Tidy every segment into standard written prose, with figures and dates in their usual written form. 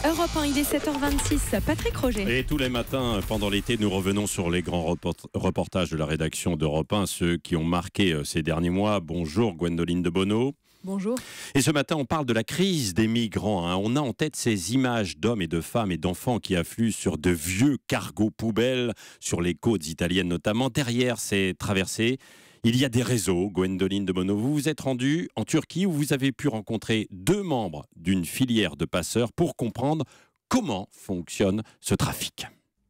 Europe 1, il est 7h26. Patrick Roger. Et tous les matins, pendant l'été, nous revenons sur les grands reportages de la rédaction d'Europe 1, ceux qui ont marqué ces derniers mois. Bonjour Gwendoline de Bono. Bonjour. Et ce matin, on parle de la crise des migrants. On a en tête ces images d'hommes et de femmes et d'enfants qui affluent sur de vieux cargos poubelles, sur les côtes italiennes notamment. Derrière ces traversées, il y a des réseaux. Gwendoline de Bono, vous vous êtes rendue en Turquie où vous avez pu rencontrer 2 membres d'une filière de passeurs pour comprendre comment fonctionne ce trafic.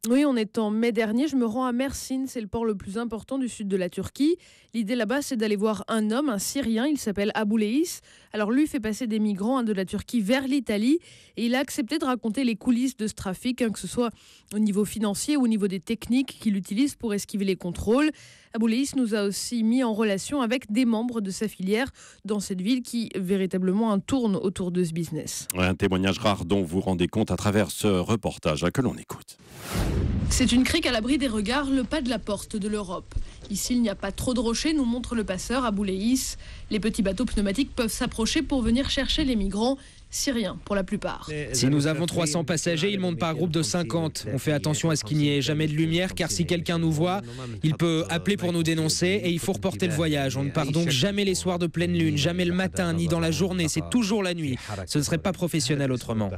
Oui, on est en mai dernier, je me rends à Mersin, c'est le port le plus important du sud de la Turquie. L'idée là-bas, c'est d'aller voir un homme, un Syrien, il s'appelle Abouleïs. Alors lui fait passer des migrants de la Turquie vers l'Italie et il a accepté de raconter les coulisses de ce trafic, que ce soit au niveau financier ou au niveau des techniques qu'il utilise pour esquiver les contrôles. Abouleïs nous a aussi mis en relation avec des membres de sa filière dans cette ville qui véritablement tourne autour de ce business. Un témoignage rare dont vous vous rendez compte à travers ce reportage que l'on écoute. C'est une crique à l'abri des regards, le pas de la porte de l'Europe. Ici, il n'y a pas trop de rochers, nous montre le passeur Abouleïs. Les petits bateaux pneumatiques peuvent s'approcher pour venir chercher les migrants, syriens pour la plupart. Si nous avons 300 passagers, ils montent par groupe de 50. On fait attention à ce qu'il n'y ait jamais de lumière, car si quelqu'un nous voit, il peut appeler pour nous dénoncer et il faut reporter le voyage. On ne part donc jamais les soirs de pleine lune, jamais le matin, ni dans la journée, c'est toujours la nuit. Ce ne serait pas professionnel autrement.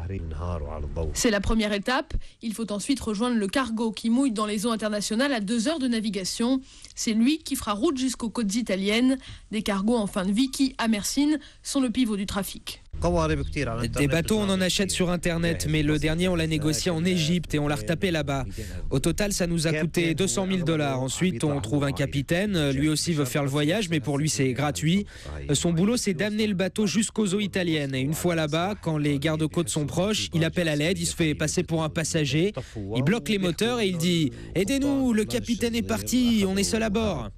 C'est la première étape. Il faut ensuite rejoindre le cargo qui mouille dans les eaux internationales à 2 heures de navigation. C'est lui qui fera route jusqu'aux côtes italiennes. Des cargos en fin de vie qui, à Mersin, sont le pivot du trafic. Des bateaux, on en achète sur Internet, mais le dernier, on l'a négocié en Égypte et on l'a retapé là-bas. Au total, ça nous a coûté 200 000 $. Ensuite, on trouve un capitaine. Lui aussi veut faire le voyage, mais pour lui, c'est gratuit. Son boulot, c'est d'amener le bateau jusqu'aux eaux italiennes. Et une fois là-bas, quand les gardes-côtes sont proches, il appelle à l'aide, il se fait passer pour un passager. Il bloque les moteurs et il dit « Aidez-nous, le capitaine est parti, on est seul à bord ».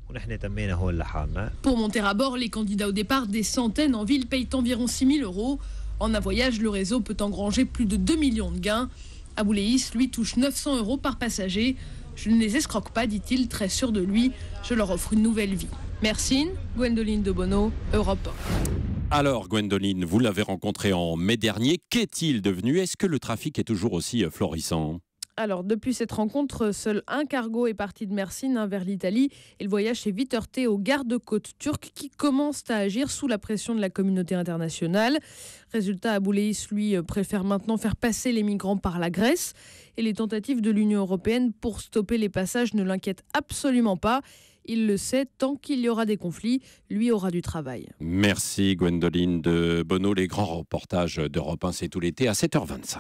Pour monter à bord, les candidats au départ, des centaines en ville, payent environ 6 000 €. En un voyage, le réseau peut engranger plus de 2 millions de gains. Abouleïs, lui, touche 900 € par passager. Je ne les escroque pas, dit-il, très sûr de lui. Je leur offre une nouvelle vie. Mersin, Gwendoline de Bono, Europe 1. Alors Gwendoline, vous l'avez rencontré en mai dernier. Qu'est-il devenu? Est-ce que le trafic est toujours aussi florissant? Alors, depuis cette rencontre, seul un cargo est parti de Mersin vers l'Italie et le voyage s'est vite heurté aux gardes-côtes turcs qui commencent à agir sous la pression de la communauté internationale. Résultat, Abouleïs, lui, préfère maintenant faire passer les migrants par la Grèce et les tentatives de l'Union européenne pour stopper les passages ne l'inquiètent absolument pas. Il le sait, tant qu'il y aura des conflits, lui aura du travail. Merci Gwendoline de Bono. Les grands reportages d'Europe 1, c'est tout l'été à 7h25.